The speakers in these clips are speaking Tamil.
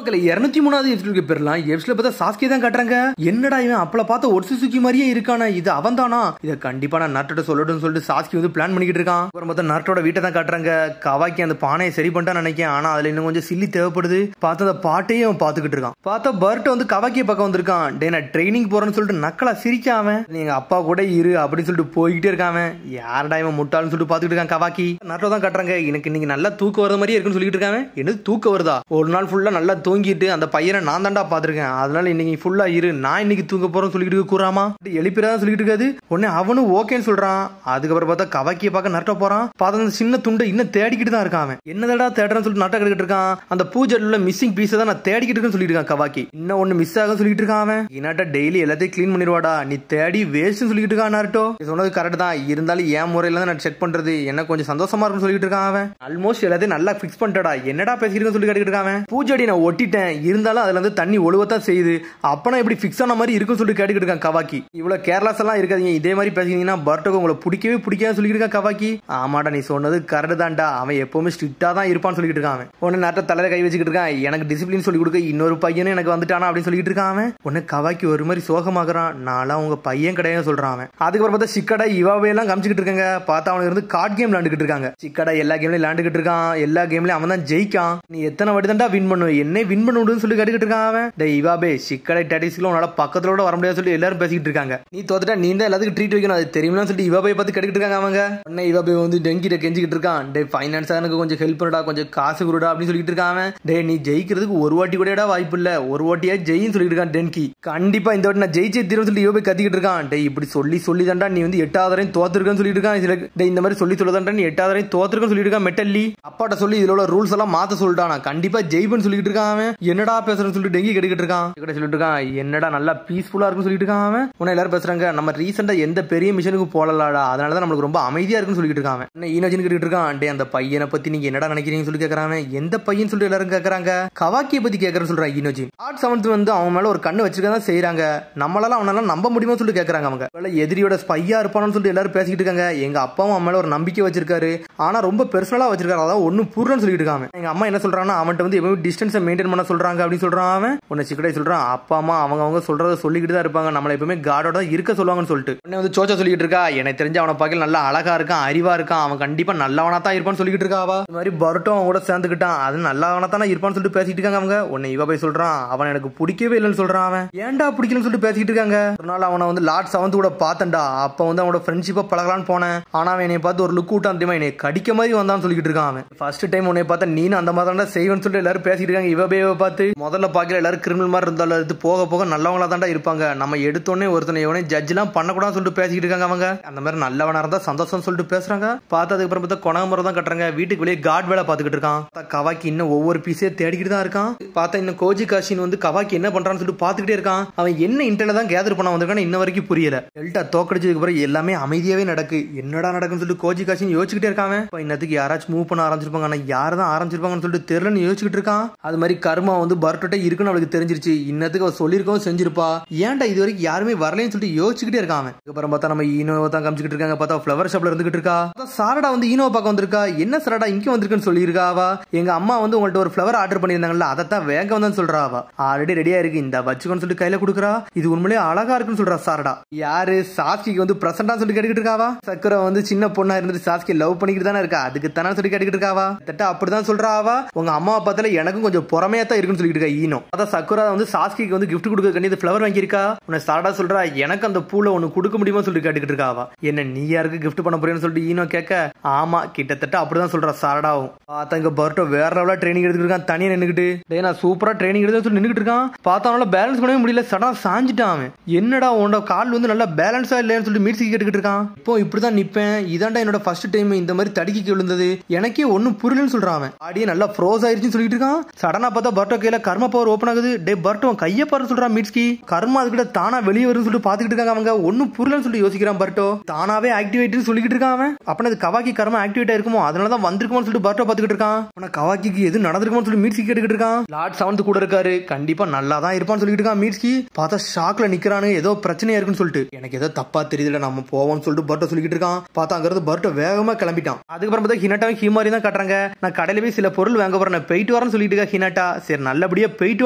மக்கள் 203வது எபிசோடுக்கு பெறலாம். எபிசோட்ல பார்த்தா சாஸ்கே தான் காட்டுறாங்க. என்னடா இவன் அப்பள பார்த்த ஒட்சுசுகி மாதிரியே இருக்கானா, இது அவன் தானா? இதை கண்டிப்பா நான் நாட்டோட சொல்லணும்னு சொல்லிட்டு சாஸ்கி வந்து பிளான் பண்ணிக்கிட்டு இருக்கான். அப்புறம் பார்த்தா நாட்டோட வீட்டை தான் காட்டுறாங்க. கவாக்கி அந்த பானையை சரி பண்ணிட்டான்னு நினைக்கிறேன். ஆனா அதுல இன்னும் கொஞ்சம் சில்லி தேவைப்படுது. பார்த்து அந்த பாட்டையும் அவன் பாத்துக்கிட்டு இருக்கான். பார்த்தா பர்ட் வந்து கவாக்கிய பக்கம் வந்திருக்கான். டே நான் ட்ரைனிங் போறேன்னு சொல்லிட்டு நக்கலா சிரிக்காம நீங்க அப்பா கூட இரு அப்படின்னு சொல்லிட்டு போய்கிட்டே இருக்காம யாரடா இவன் முட்டாள்னு சொல்லிட்டு பாத்துக்கிட்டு இருக்கான். கவாக்கி நாட்டோ தான் காட்டுறாங்க. எனக்கு இன்னைக்கு நல்லா தூக்கம் வர மாதிரியே இருக்குன்னு சொல்லிட்டு இருக்காங்க. என்னது தூக்கம் வருதா? ஒரு நாள் ஃபுல்லா நல்லா தூங்கிட்டு அந்த பையனை நான் தாண்டா பாத்துருக்கேன். அதனால இன்னைக்கு ஃபுல்லா இரு, நான் இன்னைக்கு தூங்க போறேன்னு சொல்லிட்டு கூறாமா எழுப்பிறதா சொல்லிட்டு இருக்காது. உடனே அவனும் ஓகேன்னு சொல்றான். அதுக்கப்புறம் பார்த்தா கவாக்கிய பார்க்க நட்ட போறான். பார்த்த அந்த சின்ன துண்டை இன்னும் தேடிக்கிட்டு தான் இருக்கான். என்னதடா தேடுறேன்னு சொல்லிட்டு நட்ட கிட்டு இருக்கான். அந்த பூஜைல மிஸ்ஸிங் பீஸ் தான் நான் தேடிக்கிட்டு இருக்கேன்னு சொல்லிட்டு இருக்கான். கவாக்கி இன்னும் ஒண்ணு மிஸ் ஆகும் சொல்லிட்டு இருக்கான். அவன் இன்னாட்ட டெய்லி எல்லாத்தையும் கிளீன் பண்ணிடுவாடா, நீ தேடி வேஸ்ட் சொல்லிட்டு இருக்கான். நாருட்டோ சொன்னது கரெக்ட் தான், இருந்தாலும் என் முறையில தான் நான் செக் பண்றது என்ன கொஞ்சம் சந்தோஷமா இருக்குன்னு சொல்லிட்டு இருக்கான். அவன் ஆல்மோஸ்ட் எல்லாத்தையும் நல்லா பிக்ஸ் பண்ணிட்டடா, என்னடா பேசிக்கிறேன்னு சொல்லி கேட்டுக்கிட்டு இருக்கான். பூஜை நான் ஒட்டிட்டேன், இருந்தாலும் அதுல இருந்து தண்ணி ஒழுவத்தான் செய்யுது, அப்பனா இப்படி பிக்ஸ் ஆன மாதிரி இருக்குன்னு சொல்லிட்டு கேட்டுக்கிட்டு இருக்கான். கவாக்கி இவ்வளவு கேர்லெஸ் எல்லாம் இருக்காதீங்க, இதே மாதிரி பேசிக்கிட்டீங்கன்னா பர்ட்டோக்கு உங்களை பிடிக்கவே பிடிக்காது சொல்லிட்டு இருக்கா. கவாக்கி ஆமாடா நீ சொன்னது கரெக்ட் தான்டா, அவன் எப்பவுமே ஸ்ட்ரிக்டா தான் இருப்பான்னு சொல்லிட்டு இருக்கான். உடனே நேரத்தை தலையில கை வச்சுக்கிட்டு இருக்கான். எனக்கு டிசிப்ளின் சொல்லி கொடுக்க இன்னொரு பையனும் எனக்கு வந்துட்டானா அப்படின்னு சொல்லிட்டு இருக்கான். அவன் உடனே கவாக்கி ஒரு மாதிரி சோகமாகறான். நான்லாம் உங்க பையன் கிடையாது சொல்றான். அவன் அதுக்கப்புறம் பார்த்தா சிக்கடா இவாவே எல்லாம் காமிச்சுக்கிட்டு இருக்காங்க. பார்த்தா அவனுக்கு இருந்து கார்டு கேம் விளையாண்டுக்கிட்டு இருக்காங்க. சிக்கடா எல்லா கேம்லயும் விளையாண்டுக்கிட்டு இருக்கான். எல்லா கேம்லயும் அவன் தான் ஜெயிக்கான். நீ எத்தனை வாட்டி தான்டா வின் பண்ணுவ, என்ன வின் பண்ண முடியும்னு சொல்லி கேட்டுக்கிட்டு இருக்கான். அவன் டேய் இவாபே சிக்கடை டாட்டிஸ்ல உன்னால பக்கத்துல கூட வர முடியாது சொல்லி எல்லாரும் பேசிக்கிட்டு இருக்காங்க. நீ தோத்துட்டா நீ தான் எல்லாத்துக்கும் ட்ரீட் வைக்கணும், அது தெரியுமா சொல்லிட்டு இவாபே பார்த்து கேட்டுக்கிட்டு இருக்காங்க. அவங்க உடனே இவாபே வந்து டெங்கிட்ட கெஞ்சிக்கிட்டு இருக்கான். டே ஃபைனான்ஸா எனக்கு கொஞ்சம் ஹெல்ப் பண்ணுடா, கொஞ்சம் காசு குடுடா அப்படின்னு சொல்லிட்டு இருக்கான். டே நீ ஜெயிக்கிறதுக்கு ஒரு வாட்டி கூட வாய்ப்பு இல்ல, ஒரு வாட்டியா ஜெயின்னு சொல்லிட்டு இருக்கான் டென்கி. கண்டிப்பா இந்த வாட்டி நான் ஜெயிச்சே தீரும் சொல்லி இவாபே கத்திக்கிட்டு இருக்கான். டே இப்படி சொல்லி தான்டா நீ வந்து 8வது வரையும் தோத்துருக்கன்னு சொல்லிட்டு இருக்கான். டே இந்த மாதிரி சொல்லதான்டா நீ 8வது வரையும் தோத்துருக்கன்னு சொல்லிட்டு இருக்கான். மெட்டல்லி அப்பாட்ட சொல்லி இதுல உள்ள ரூல்ஸ் எல்லாம் மாத்த சொல்லிட்டான், நான் கண்டிப்பா ஜெயிப்பேன்னு சொல்லிட்டு இருக்கான். அவன் என்னடா பேசுறேன்னு சொல்லிட்டு டெங்கி கேட்டுக்கிட்டு இருக்கான். சொல்லிட்டு இருக்கான் என்னடா நல்லா பீஸ்ஃபுல்லா இருக்குன்னு சொல்லிட்டு இருக்கான். அவன் உன்னை எல்லாரும் பேசுறாங்க, நம்ம ரீசெண்டா எந்த பெரிய மிஷனுக்கு போடலாடா, அதனாலதான் நம்மளுக்கு ரொம்ப அமைதியா இருக்குன்னு சொல்லிட்டு இருக்கான். ஈனோஜின் கேட்டுக்கிட்டு இருக்கான். டே அந்த பையனை பத்தி நீங்க என்னடா நினைக்கிறீங்கன்னு சொல்லி கேட்கறான். எந்த பையன் சொல்லிட்டு எல்லாரும் கேட்கறாங்க. கவாக்கிய பத்தி கேட்கறேன்னு சொல்றான் ஈனோஜின். ஆர்ட் 7th வந்து அவன் மேல ஒரு கண்ணு வச்சிருக்கதான் செய்யறாங்க, நம்மளால அவனால நம்ப முடியுமா சொல்லிட்டு கேட்கறாங்க. அவங்க எதிரியோட ஸ்பையா இருப்பானு சொல்லிட்டு எல்லாரும் பேசிக்கிட்டு இருக்காங்க. எங்க அப்பாவும் அவன் மேல ஒரு நம்பிக்கை வச்சிருக்காரு, ஆனா ரொம்ப பெர்சனலா வச்சிருக்காரு, அதாவது ஒண்ணு பூர்ணன்னு சொல்லிட்டு இருக்காங்க. எங்க அம்மா என்ன சொல்றாங்கன்னா அவன்கிட்ட வந்து எப்பவுமே டிஸ்டன்ஸை மெயின்டைன் பண்ண சொல்றாங்க அப்படின்னு சொல்றான். அவன் உன்னை சிக்கடை சொல்றான், அப்பா அம்மா அவங்க சொல்றத சொல்லிக்கிட்டு தான் இருப்பாங்க, நம்மள எப்பவுமே காடோட தான் இருக்க சொல்லுவாங்கன்னு சொல்லிட்டு உடனே வந்து சோச்சா சொல்லிட்டு இருக்கா. எனக்கு தெரிஞ்ச அவனை பார்க்க நல்லா அழகா இருக்கான், அறிவா இருக்கான், அவன் கண்டிப்பா நல்லவனா தான் இருப்பான்னு சொல்லிட்டு இருக்காவா. இந்த மாதிரி பர்ட்டும் அவன் கூட சேர்ந்துக்கிட்டான், அது நல்லவனா தானே இருப்பான்னு சொல்லிட்டு பேசிட்டு இருக்காங்க. அவங்க உன்னை இவ போய் சொல்றான் அவன் எனக்கு பிடிக்கவே இல்லைன்னு சொல்றான். அவன் ஏன்டா பிடிக்கலன்னு சொல்லிட்டு பேசிட்டு இருக்காங்க. ஒரு நாள் அவனை வந்து லார்ட் 7th கூட பார்த்தேன்டா, அப்ப வந்து அவனோட ஃப்ரெண்ட்ஷிப்பா பழகலான்னு போனேன், ஆனா அவன் என்னை பார்த்து ஒரு லுக் விட்டான் தெரியுமா, என்னை கடிக்க மாதிரி வந்தான்னு சொல்லிட்டு இருக்கான். அவன் ஃபர்ஸ்ட் டைம் உன்னை பார்த்தா நீனு அந்த மாதிரி தான் செய்வேன்னு சொல்லிட்டு எல்லாரும் பேசிட்டு இருக்காங்க. இவபேவை பார்த்து முதல்ல பார்க்கல எல்லாரும் கிரிமினல் மாதிரி இருந்தாலும் அது போக போக நல்லவங்களா தான்டா இருப்பாங்க, நம்ம எடுத்தோடனே ஒருத்தனை எவனே ஜட்ஜ் எல்லாம் பண்ணக்கூடாதுன்னு சொல்லிட்டு பேசிட்டு இருக்காங்க. அவங்க அந்த மாதிரி நல்லவனா இருந்தா சந்தோஷம் சொல்லிட்டு பேசுறாங்க. பார்த்ததுக்கு அப்புறம் பார்த்தா கொணமுறை தான் கட்டுறாங்க. வீட்டுக்கு வெளியே கார்டு வேலை பார்த்துக்கிட்டு இருக்கான். கவாக்கி இன்னும் ஒவ்வொரு பீஸே தேடிக்கிட்டு தான் இருக்கான். பார்த்தா இன்னும் கோஜி காஷின் வந்து கவாக்கி என்ன பண்றான்னு சொல்லிட்டு பார்த்துக்கிட்டே இருக்கான். அவன் என்ன இன்டர்ல தான் கேதர் பண்ண வந்திருக்கான்னு இன்ன வரைக்கும் புரியல. டெல்டா தோக்கடிச்சதுக்கு அப்புறம் எல்லாமே அமைதியாவே நடக்கு, என்னடா நடக்குன்னு சொல்லிட்டு கோஜி காஷின் யோசிச்சுக்கிட்டே இருக்கான். இன்னத்துக்கு யாராச்சும் மூவ் பண்ண ஆரம்பிச்சிருப்பாங்க, ஆனா யார் தான் ஆரம்பிச்சிருப்பாங்கன்னு சொல்லிட்டு தெரியலன்னு யோசிச்சுக்கிட்டு இருக்கான். அது மாதிரி கர்மா வந்து பர்ட்டோட்ட இருக்குன்னு அவளுக்கு தெரிஞ்சிருச்சு, இன்னத்துக்கு அவ சொல்லிருக்கவும் செஞ்சிருப்பா, ஏன்டா இது வரைக்கும் யாருமே வரலன்னு சொல்லிட்டு யோசிச்சுக்கிட்டே இருக்கான். அப்புறம் பார்த்தா நம்ம ஈனோவை தான் காமிச்சிட்டு இருக்காங்க. பார்த்தா ஃப்ளவர் ஷாப்ல இருந்துகிட்டு இருக்கா. சாரடா வந்து ஈனோவை பார்க்க வந்திருக்கா. என்ன சாரடா இங்க வந்திருக்குன்னு சொல்லியிருக்காவா. எங்க அம்மா வந்து உங்கள்ட்ட ஒரு ஃப்ளவர் ஆர்டர் பண்ணியிருந்தாங்கல்ல, அதைத்தான் வேக வந்தான்னு சொல்றாவா. ஆல்ரெடி ரெடியா இருக்கு, இந்த வச்சுக்கோன்னு சொல்லிட்டு கையில கொடுக்குறா. இது உண்மையிலேயே அழகா இருக்குன்னு சொல்றா சாரடா. யாரு சாஸ்கிக்கு வந்து பிரசண்டா சொல்லி கேட்டுக்கிட்டு இருக்காவா. சக்கரை வந்து சின்ன பொண்ணா இருந்துட்டு சாஸ்கி லவ் பண்ணிக்கிட்டு தானே இருக்கா, அதுக்கு தானே சொல்லி கேட்டுக்கிட்டு இருக்காவா. தட்ட அப்படிதான் சொல்றாவா. உங்க அம்மாவை பார்த்தால எனக்கும் கொஞ்சம் பொறாமையா தான் இருக்குன்னு சொல்லிட்டு இருக்கா ஈனோ. அதான் சக்குரா வந்து சாஸ்கிக்கு வந்து கிஃப்ட் கொடுக்க கண்டி ஃப்ளவர் வாங்கியிருக்கா. உன்னை சாரடா சொல்றா எனக்கு அந்த பூல ஒன்னு கொடுக்க முடியுமா சொல்லிட்டு கேட்டுக்கிட்டு இருக்காவா. என்ன நீ யாருக்கு கிஃப்ட் பண்ண போறேன்னு சொல்லிட்டு ஈனோ கேட்க, ஆமா கிட்டத்தட்ட அப்படிதான் சொல்றா சாரடாவும். பார்த்தா இங்க பர்ட்டோ வேற லெவலா ட்ரைனிங் எடுத்துட்டு இருக்கான், தனியா நின்னுக்கிட்டு. டேய் நான் சூப்பரா ட்ரைனிங் எடுத்து சொல்லி நின்னுக்கிட்டு இருக்கான். பார்த்தா அவனால பேலன்ஸ் பண்ணவே முடியல, சடனா சாஞ்சிட்டான். அவன் என்னடா உன்னோட கால் வந்து நல்லா பேலன்ஸா இல்லைன்னு சொல்லிட்டு மீட்சி கேட்டுக்கிட்டு இருக்கான். இப்போ இப்படிதான் நிப்பேன், இதாண்டா என்னோட ஃபர்ஸ்ட் டைம் இந்த மாதிரி தடுக்கி விழுந்தது, எனக்கே ஒன்னும் புரியலன்னு சொல்றான். அவன் ஆடியே நல்லா ஃப்ரோஸ் ஆயிருச்சுன்னு சொல்லிட்டு இருக்கான். சடனா பார்த்தா பர்ட்டோ கையில கர்மா பவர் ஓபன் ஆகுது. டே பர்ட்டோ கைய பாரு சொல்றான் மீட்ஸ்கி. கர்மா அதுக்கிட்ட தானா வெளியே வரும்னு சொல்லிட்டு பாத்துக்கிட்டு இருக்காங்க. அவங்க ஒன்னும் புரியலன்னு சொல்லி யோசிக்கிறான். பர்ட்டோ தானாவே ஆக்டிவேட்னு சொல்லிக்கிட்டு இருக்கான். அவன் அப்ப கவாக்கி கர்மா ஆக்டிவேட் ஆயிருக்குமோ, அதனாலதான் வந்திருக்குமோ சொல்லிட்டு பர்ட்டோ பாத்துக்கிட்டு இருக்கான். ஆனா கவாக்கிக்கு எது நடந்திருக்குமோ சொல்லி மீட்ஸ்கி கேட்டுக்கிட்டு இருக்கான். லார்ட் 7th கூட இருக்காரு, கண்டிப்பா நல்லா தான் இருப்பான்னு சொல்லிட்டு இருக்கான். மீட்ஸ்கி பார்த்தா ஷாக்ல நிக்கிறானு, ஏதோ பிரச்சனையா இருக்குன்னு சொல்லிட்டு எனக்கு ஏதோ தப்பா தெரியுதுல, நம்ம போவோம்னு சொல்லிட்டு பர்ட்டோ சொல்லிக்கிட்டு இருக்கான். பார்த்தா அங்க இருந்து பர்ட்டோ வேகமா கிளம்பிட்டான். அதுக்கப்புறம் பார்த்தா ஹினாட்டாவும் ஹிமாரி தான் காட்டுறாங்க. நான் கடையில போய் சில பொருள் வாங்க போறேன், போயிட்டு வரேன்னு சொல்லிட்டு இருக்கா ஹினாட்டா. சரி நல்லபடியா போயிட்டு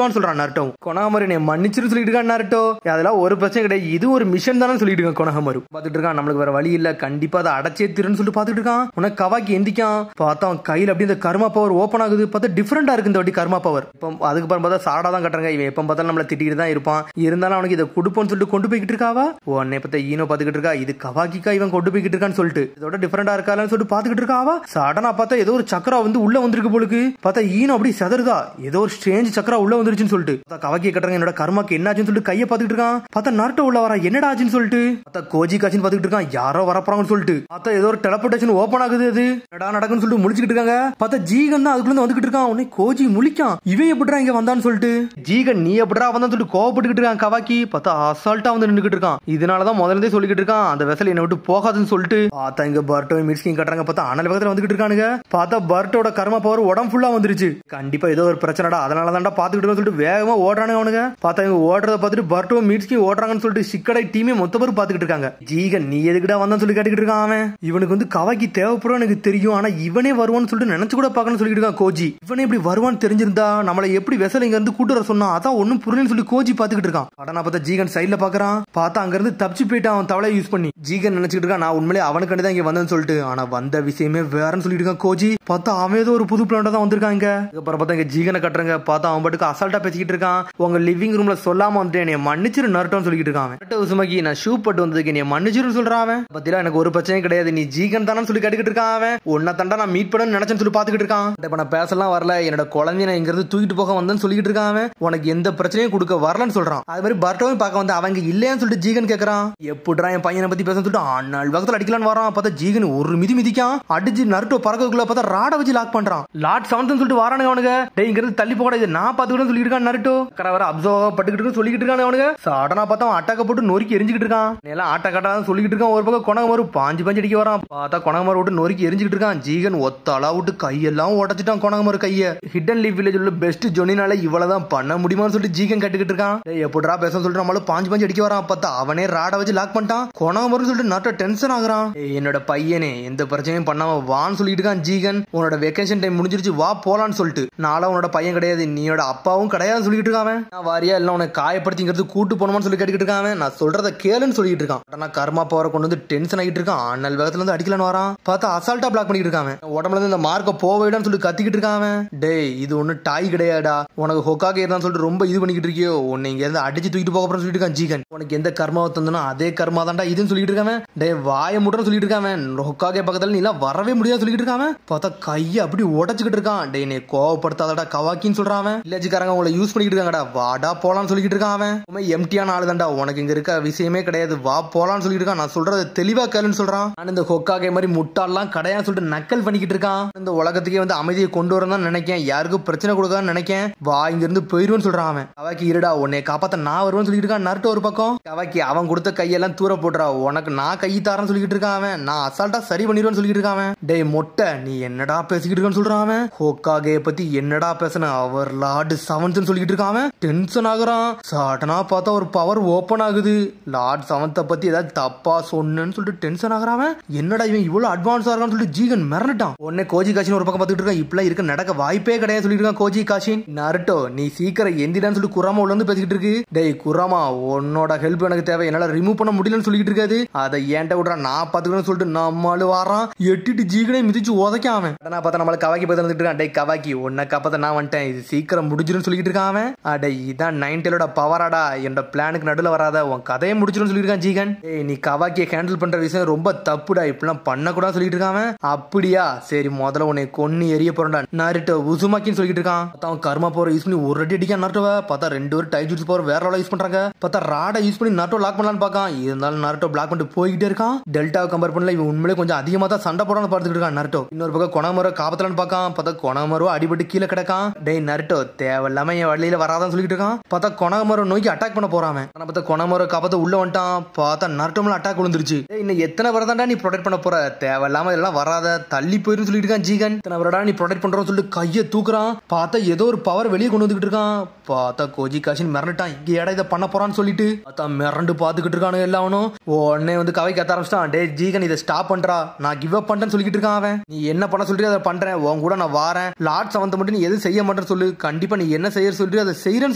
வான்னு சொல்றான் நருட்டோ. கொனஹமாரு என்னை மன்னிச்சிரு சொல்லிட்டு இருக்கான் நருட்டோ. அதெல்லாம் ஒரு பிரச்சனை கிடையாது, இது ஒரு மிஷன் தானே சொல்லிட்டு இருக்கான் கொனஹமாரு. பாத்துட்டு இருக்கான் நம்மளுக்கு வேற வழி இல்ல, கண்டிப்பா அதை அடைச்சே திருன்னு சொல்லிட்டு பாத்துட்டு இருக்கான். உனக்கு கவாக்கி எந்திக்கான் பார்த்தா கையில அப்படி இந்த கர்மா பவர் ஓப்பன் ஆகுது. பார்த்தா டிஃபரெண்டா இருக்கு இந்த வாட்டி கர்மா பவர். இப்போ அதுக்கப்புறம் பார்த்தா சாடா தான் கட்டுறாங்க. இவன் எப்ப பார்த்தாலும் நம்மள திட்டிட்டு தான் இருப்பான், இருந்தாலும் அவனுக்கு இதை கொடுப்போன்னு சொல்லிட்டு கொண்டு போய்கிட்டு இருக்காவா. உடனே பார்த்தா ஈனோ பாத்துக்கிட்டு இருக்கா, இது கவாக்கிக்கா இவன் கொண்டு போய்கிட்டு இருக்கான்னு சொல்லிட்டு இதோட டிஃபரெண்டா இருக்கான்னு சொல்லிட்டு பாத்துக்கிட்டு இருக்காவா. சடனா பார்த்தா ஏதோ ஒரு சக்கரா வந்து உள்ள வந்திருக்கு போலுக்கு. பார்த்தா ஈனோ அப்படி செதறுதா, ஏதோ ஒரு ஸ்ட்ரேஞ்ச் சக்கரா உள்ள வந்துருச்சுன்னு சொல்லிட்டு பார்த்தா கவாக்கியை கட்டுறாங்க. என்னோட கர்மாக்கு என்னாச்சுன்னு சொல்லிட்டு கையை பாத்துக்கிட்டு இருக்கான். பார்த்தா நருட்டோ உள்ள வரா, என்னடா ஆச்சுன்னு சொல்லிட்டு பார்த்தா கோஜி காச்சின்னு பாத்துக்கிட்டு இருக்கான். யாரோ வரப்போறாங்கன்னு சொல்லிட்டு பார்த்தா ஏதோ ஒரு டெலபோர்டேஷன் ஓபன் ஆகுது. அது என்னடா நடக்குன்னு சொல்லிட்டு முழிச்சுக்கிட்டு இருக்காங்க. பார்த்தா ஜீகன் தான் அதுக்குள்ள வந்துகிட்டு இருக்கான். உடனே கோஜி முழிக்கான், இவன் எப்படிடா இங்க வந்தான்னு சொல்லிட்டு. ஜீகன் நீ எப்படிடா வந்தான்னு சொல்லிட்டு கோவப்பட்டுக்கிட்டு இருக்கான் கவாக்கி. பார்த்தா அசால்ட்டா வந்து நின்னுக்கிட்டு இருக்கான். இதனாலதான் முதல்ல சொல்லிக்கிட்டு இருக்கான் அந்த வெசல் என்னை விட்டு போகாதுன்னு சொல்லிட்டு. பார்த்தா இங்க பர்ட்டோ மிட்ஸ்கிங் கட்டுறாங்க. பார்த்தா அனல் பக்கத்துல வந்துகிட்டு இருக்கானுங்க. பார்த்தா பர்ட்டோட கர்மா பவர் உடம்பு ஃபுல்லா வந்துருச்சு. கண்டிப்பா ஏதோ ஒரு பிரச்சனைடா, அதனால தான்டா பாத்துக்கிட்டு சொல்லிட்டு வேகமா ஓடுறானுங்க அவனுங்க. பார்த்தா இவங்க ஓடுறத பார்த்துட்டு பர்ட்டோ மிட்ஸ்கிங் ஓடுறாங்கன்னு சொல்லிட்டு சிக்கடை டீமே மொத்த பேர் பாத்துக்கிட்டு இருக்காங்க. ஜீகன் நீ எதுக்குடா வந்தான்னு சொல்லி கேட்டுக்கிட்டு இருக்கான் அவன். இவனுக்கு வந்து கவாக்கி தேவைப்படும் எனக்கு தெரியும், ஆனா இவனே வருவான்னு சொல்லிட்டு நினைச்சு கூட பாக்கணும்னு சொல்லிட்டு இருக்கான் கோஜி. இவனே இப்படி வருவான்னு தெரிஞ்சிருந்தா நம்மளை எப்படி வெசல் இங்க இருந்து கூட்டு வர சொன்னா, அதான் ஒன்னும் புரியலன்னு சொல்லி கோஜி பாத்துக்கிட்டு இருக்கான். ஆனா பார்த்தா ஜீகன் சைட்ல பாக்குறான். பார்த்தா அங்க இருந்து தப்பிச்சு போயிட்டான் அவன் தவளை யூஸ் பண்ணி. ஜீகன் நினைச்சிட்டு இருக்கான் நான் உண்மையிலே அவனுக்கு தான் இங்க வந்தேன்னு சொல்லிட்டு. ஆனா வந்த விஷயமே வேறன்னு சொல்லிட்டு இருக்கான் கோஜி. பார்த்தா அவன் ஏதோ ஒரு புது பிளான் தான் வந்திருக்காங்க. அப்புறம் பார்த்தா இங்க ஜீகனை கட்டுறாங்க. பார்த்தா அவன் பாட்டுக்கு அசால்ட்டா பேசிக்கிட்டு இருக்கான். உங்க லிவிங் ரூம்ல சொல்லாம வந்துட்டேன், என்னை மன்னிச்சிரு நருட்டோன்னு சொல்லிட்டு இருக்கான். நருட்டோ உசுமாக்கி நான் ஷூ போட்டு வந்ததுக்கு என்னை மன்னிச்சிருன்னு சொல்றான் அவன். பத்தியா எனக்கு ஒரு பிரச்சனையும் கிடையாது, நீ ஜீகன் தானு சொல்லி கேட்டுக்கிட்டு இருக்கான் அவன். உன்னை தண்டா நான் மீட் பண்ணு நினைச்சேன்னு சொல்லி பாத்துக்கிட்டு இருக்கான். இப்ப நான் பேசலாம் வரல, என்னோட குழந்தைய நான் இங்க இருந்து தூக்கிட்டு போக வந்தேன்னு சொல்லிட்டு இருக்கான் அவன். உனக்கு எந்த பிரச்சனையும் கொடுக்க வரலன்னு சொல்றான். அது மாதிரி பர்ட்டோவும் பார்க்க வந்து அவங்க இல்லையான்னு சொல்லிட்டு ஜீகன் கேக்குறான். எப்படிடா என் பையனை பத்தி பேச சொல்லிட்டு அண்ணாள் வகத்துல அடிக்கலான்னு வரான். பார்த்தா ஜீகன் ஒரு மிதிக்கான். அடிச்சு நருட்டோ பறக்கக்குள்ள பார்த்தா ராட வச்சு லாக் பண்றான். லாட் 7 சொல்லிட்டு வரானுங்க அவனுங்க. டேய் இங்க இருந்து தள்ளி போட, இது நான் பாத்துக்கிட்டு சொல்லிட்டு இருக்கான் நருட்டோ. வர அப்சர்வ் பட்டுக்கிட்டு சொல்லிட்டு இருக்கான் அவனுங்க. சடனா பார்த்தா அட்டாக்க போட்டு நொறுக்கி எரிஞ்சுக்கிட்டு இருக்கான். எல்லாம் ஆட்ட காட்டாதான் சொல்லிட்டு இருக்கான். ஒரு பக்கம் கொனகமாரு பாஞ்சு அடிக்க வரான். பார்த்தா கொனகமாரு விட்டு நொறுக்கி எரிஞ்சுக்கிட்டு இருக்கான். ஜீகன் ஒத்தாளா விட்டு கையெல்லாம் உடச்சிட்டான் கொனகமாரு கைய. ஹிடன் லீஃப் வில்லேஜ் உள்ள பெஸ்ட் ஜொனினால இவ்வளவுதான் பண்ண முடியுமான்னு சொல்லிட்டு ஜீகன் கட்டுக்கிட்டு இருக்கான். எப்படா பேச சொல்லிட்டு நம்மள பாஞ்சு அடிக்க வரான். பார்த்தா அவனே ராட வச்சு லாக் பண்ணிட்டான். கொனகமாரு சொல்லிட்டு நட்ட டென்ஷன் ஆகுறான். என்னோட பையனே எந்த பிரச்சனையும் பண்ணாம வான்னு சொல்லிட்டு இருக்கான் ஜீகன். உன்னோட வெக்கேஷன் டைம் முடிஞ்சிருச்சு, வா போலான்னு சொல்லிட்டு. நாளா உன்னோட பையன் கிடையாது, நீயோட அப்பாவும் கிடையாதுன்னு சொல்லிட்டு இருக்கான். நான் வாரியா இல்ல உனக்கு காயப்படுத்திங்கிறது கூட்டு போனோம்னு சொல்லி கேட்டுக்கிட்டு இருக்கான். நான் சொல்றத கேளுன்னு சொல்லிட்டு இருக்கான். ஆனா கர்மா பவரை கொண்டு வந்து டென்ஷன் ஆகிட்டு இருக்கான். அண்ணல் வேகத்துல இருந்து அடிக்கலான்னு வரான். பார்த்தா அசால்ட்டா பிளாக் பண்ணிட்டு இருக்கான். உடம்புல இருந்து இந்த மார்க்க போவேடான்னு சொல்லி கத்திக்கிட்டு இருக்கான். டேய் இது ஒண்ணு டாய் கிடையாடா, உனக்கு ஹொக்காக இருந்தான்னு சொல்லிட்டு ரொம்ப இது பண்ணிக்கிட்டு இருக்கியோ, உன்னை இங்க இருந்து அடிச்சு தூக்கிட்டு போக சொல்லிட்டு இருக்கான் ஜீகன். உனக்கு எந்த கர்மாவை தந்தனோ அதே கர்மா தான்டா இதுன்னு சொல்லிட்டு இருக்கான். டேய் வாய முட்றன்னு சொல்லிட்டு இருக்கான். ஹொக்காக பக்கத்துல நீ எல்லாம் வரவே முடியாது சொல்லிட்டு இருக்கான். பார்த்தா கையை அப்படி உடச்சுக்கிட்டு இருக்கான். டேய் நீ கோவப்படுத்தாதடா கவாக்கின்னு சொல்றான். வில்லேஜ்காரங்க உங்களை யூஸ் பண்ணிக்கிட்டு இருக்காங்கடா, வாடா போலான்னு சொல்லிட்டு இருக்கான். அவன் எம்டியான ஆளு தான்டா, உனக்கு இங்க இருக்க விஷயமே கிடையாது, வா போலான்னு சொல்லிட்டு இருக்கான். நான் சொல்றது தெளிவா கேளுன்னு சொல்றான். நான் இந்த ஹொக்காகே மாதிரி முட்டாள்லாம் கிடையான்னு சொல்லிட்டு நக்கல் பண்ணிக்கிட்டு இருக்கான். இந்த உலகத்துக்கே வந்து அமைதியை கொண்டு வரதான் நினைக்கேன், யாருக்கும் பிரச்சனை கொடுக்கான்னு நினைக்கேன், வா இங்க இருந்து போயிருவேன்னு சொல்றான் அவன். கவாக்கி இருடா உன்னை காப்பாத்த நான் வருவேன்னு சொல்லிட்டு இருக்கான் நருட்டோ ஒரு பக்கம். கவாக்கி அவன் கொடுத்த கையெல்லாம் தூர போடுறா, உனக்கு நான் கை தாரன்னு சொல்லிட்டு இருக்கான் அவன். நான் அசால்ட்டா சரி பண்ணிடுவேன்னு சொல்லிட்டு இருக்கான். டேய் மொட்டை நீ என்னடா பேசிக்கிட்டு இருக்கான்னு சொல்றான் அவன். ஹொக்காகே பத்தி என்னடா பேசுன, அவர் லார்டு 7 சொல்லிட்டு இருக்கான். டென்ஷன் ஆகுறான். சடனா பார்த்தா ஒரு பவர் ஓபன் ஆகுது. லார்ட் 7 பத்தி ஏதாவது தப்பா சொன்னு சொல்லிட்டு டென்ஷன் ஆகுறான். என்னடா இவன் இவ்வளவு அட்வான்ஸா இருக்கான்னு சொல்லிட்டு ஜீகன் மிரண்டுட்டான். உடனே கோஜி காஷின் ஒரு பக்கம் பார்த்துட்டு இருக்கான். இப்பெல்லாம் இருக்க நடக்க வாய்ப்பே கிடையாது சொல்லிட்டு இருக்கான் கோஜி காஷின். நருட்டோ நீ சீக்கிரம் எந்திடான்னு சொல்லிட்டு குராமா உள்ள வந்து பேசிக்கிட்டு இருக்கு. டேய் குராமா உன்னோட ஹெல்ப் எனக்கு தேவை, என்னால ரிமூவ் பண்ண முடியலன்னு சொல்லிட்டு இருக்காது. அதை ஏன்ட்ட விடுறா நான் பாத்துக்கிறேன்னு சொல்லிட்டு நம்மளு வாரான். எட்டிட்டு ஜீகனை மிதிச்சு உதைக்கான் அவன். பார்த்தா நம்மள கவாக்கி பார்த்து வந்துட்டு இருக்கான். டேய் கவாக்கி உன்னை காப்பாத்த நான் வந்துட்டேன், இது சீக்கிரம் முடிஞ்சிருன்னு சொல்லிட்டு இருக்கான் அவன். அடே இதான் 9 பவராடா, என்னோட பிளானுக்கு நடுவில் வராத, உன் கதையை முடிச்சிடும் சொல்லியிருக்கான் ஜீகன். ஏய் நீ கவாக்கியை ஹேண்டில் பண்ற விஷயம் ரொம்ப தப்புடா, இப்பெல்லாம் பண்ணக்கூடாது சொல்லிட்டு இருக்கான். அப்படியா சரி முதல்ல உன்னை கொன்னு எரிய போறா நருட்டோ உசுமாக்கின்னு சொல்லிட்டு இருக்கான். அவன் கர்மா பவர் யூஸ் பண்ணி ஒரு அடி அடிக்கான் நருட்டோவை. பார்த்தா 2 பேரும் டைஜூட்ஸ் பவர் வேற யூஸ் பண்றாங்க. பார்த்தா ராடை யூஸ் பண்ணி நருட்டோ லாக் பண்ணலான்னு பார்க்கான். இருந்தாலும் நருட்டோ பிளாக் பண்ணிட்டு போய்கிட்டே இருக்கான். டெல்டாவை கம்பேர் பண்ணல இவன் உண்மையிலே கொஞ்சம் அதிகமா தான் சண்டை போடான்னு பார்த்துட்டு இருக்கான் நருட்டோ. இன்னொரு பக்கம் கொனமரோ காப்பத்தலான்னு பார்க்கான். பார்த்தா கொனமரோ அடிபட்டு கீழே கிடக்கான். டேய் நருட்டோ தேவையில்லாம என் வழியில வராதான் சொல்லிட்டு இருக்கான். பார்த்தா கொனமரோ நோக்கி அட்டாக் பண்ண போறான். ஆனா பார்த்தா கொனமரோ காப்பாத்த உள்ள வந்துட்டான். பார்த்தா நருட்டோம்ல அட்டாக் விழுந்துருச்சு. இன்னும் எத்தனை வரதாண்டா நீ ப்ரொடெக்ட் பண்ண போற, தேவையில்லாம இதெல்லாம் வராத தள்ளி போயிரும் சொல்லிட்டு இருக்கான் ஜீகன். இத்தனை வரடா நீ ப்ரொடெக்ட் பண்றோம்னு சொல்லிட்டு கையை தூக்குறான். பார்த்தா ஏதோ ஒரு பவர் வெளியே கொண்டு வந்துகிட்டு இருக்கான். பார்த்தா கோஜி காஷின் மிரண்டுட்டான், இங்க ஏடா இதை பண்ண போறான்னு சொல்லிட்டு. பார்த்தா மிரண்டு பாத்துக்கிட்டு இருக்கானு எல்லாவனும். உடனே வந்து கவை கத்த ஆரம்பிச்சிட்டான். டே ஜீகன் இதை ஸ்டாப் பண்றா, நான் கிவ் அப் பண்றேன்னு சொல்லிட்டு இருக்கான் அவன். நீ என்ன பண்ண சொல்றியோ அதை பண்றேன், உன் கூட நான் வாரேன், லார்ட் 7 மட்டும் நீ எதுவும் செய்ய மாட்டேன் மாட்டேன்னு சொல்லு, கண்டிப்பா நீ என்ன செய்ய சொல்லிட்டு அதை செய்யறேன்னு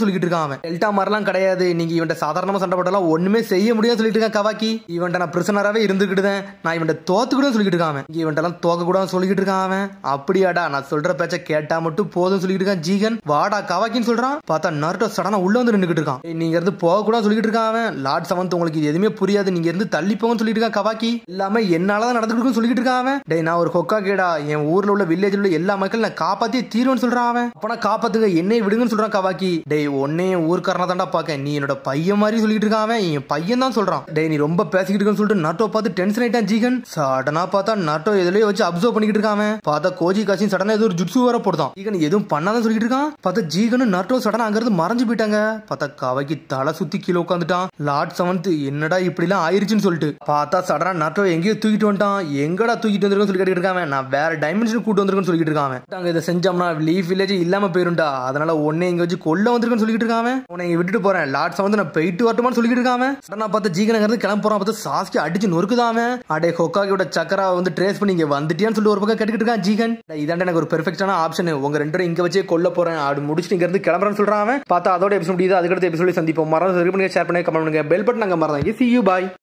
சொல்லிட்டு இருக்கான் அவன். டெல்டா மாதிரிலாம் கிடையாது, நீங்க இவன் சாதாரணமா சண்டை போட்டாலும் ஒண்ணுமே செய்ய முடியாது சொல்லிட்டு இருக்கான் கவாக்கி. இவன் நான் பிரிசனராவே இருந்துகிட்டுதான், நான் இவன் தோத்துக்கூட சொல்லிட்டு இருக்கான் அவன். இவன் எல்லாம் தோக்க கூட சொல்லிட்டு இருக்கான் அவன். அப்படியாடா, நான் சொல்ற பேச்ச கேட்டா மட்டும் போதும் சொல்லிட்டு இருக்கான் ஜீகன். வாடா கவாக்கின்னு சொல்றான். பார்த்தா நருட்டோ சடனா உள்ள வந்து நின்னுகிட்டு இருக்கான். நீங்க இருந்து போக கூட சொல்லிட்டு இருக்கான் அவன். லார்ட் செவன்த் உங்களுக்கு எதுவுமே புரியாது, நீங்க இருந்து தள்ளி போங்கன்னு சொல்லிட்டு இருக்கான் கவாக்கி. எல்லாமே என்னாலதான் நடந்துட்டு சொல்லிட்டு இருக்கான் அவன். டேய் நான் ஒரு ஹொக்காகேடா, என் ஊர்ல உள்ள வில்லேஜ்ல உள்ள எல்லா மக்கள் நான் காப்பாத்தி தீர்வுன்னு சொல்றான் அவன். அப்பனா காப்பாத்துங்க, என்னை விடுங்கன்னு சொல்றான் கவாக்கி. டேய் உன்னைய ஊர்க்காரனா தான்டா பாக்க, நீ என்னோட பையன் மாதிரி சொல்லிட்டு இருக்கான் அவன். என் பையன் தான் சொல்றான். டேய் நீ ரொம்ப பேசிக்கிட்டு இருக்கன்னு சொல்லிட்டு நருட்டோ பார்த்து டென்ஷன் ஆயிட்டான் ஜீகன். சடனா பார்த்தா நருட்டோ எதுலயே வச்சு அப்சர்வ் பண்ணிக்கிட்டு இருக்கான் அவன். பார்த்தா கோஜி காசின் சடனா ஏதோ ஒரு ஜுட்சு வர போடுதான். ஜீகன் எதுவும் பண்ணாதான் சொல்லிட்டு இருக்கான். பார்த்தா ஜீகனும் நருட்டோ சடனா அங்க இருந்து மறைஞ்சு போயிட்டாங்க. பார்த்தா கவாக்கி தலை சுத்தி கீழே உட்காந்துட்டான். லார்ட் செவன்த் என்னடா இப்படி எல்லாம் ஆயிருச்சுன்னு சொல்லிட்டு பார்த்தா சடனா நருட்டோ எங்கேயோ தூக்கிட்டு வந்துட்டான். எங்கடா தூக்கிட்டு வந்திருக்கேன்னு சொல்லி கேட்டுட்டு இருக்கான். நான் வேற டைமென்ஷன் கூட்டு வந்திருக்கேன்னு சொல்லிட்டு இருக்கான். நாங்க இதை செஞ்சோம்னா லீஃப் வில்லேஜ் இல்லாம போயிருண்டா, அதனால உன்னை இங்க வச்சு கொல்ல வந்திருக்கேன்னு சொல்லிட்டு இருக்கான். உன்னை இங்க விட்டுட்டு போறேன், லார்ட் செவன்த் நான் போயிட்டு வரட்டுமான்னு சொல்லிட்டு இருக்கான். சடனா பார்த்து ஜீகன் கிளம்ப போறான். பார்த்து சாஸ்கி அடிச்சு நொறுக்குதான். அடே ஹொக்காகியோட சக்கரா வந்து ட்ரேஸ் பண்ணி இங்க வந்துட்டியான்னு சொல்லி ஒரு பக்கம் கேட்டுக்கிட்டு இருக்கான் ஜீகன். இதாண்ட எனக்கு ஒரு பெர்ஃபெக்டான ஆப்ஷன், உங்க ரெண்டு பேரும் இங்க வச்சே கொல்ல போறேன், அப்படி முடிச்சுட்டு இங்க இருந்து கிளம்புறேன்னு சொல்றான். பார்த்தா அதோட எபிசோட் இது. அதுக்கடுத்த எபிசோட சந்திப்போம். மறந்து ஷேர் பண்ணுங்க, கமெண்ட் பண்ணுங்க, பெல் பட்டன் அங்க மறந்தாங்க. See you, bye.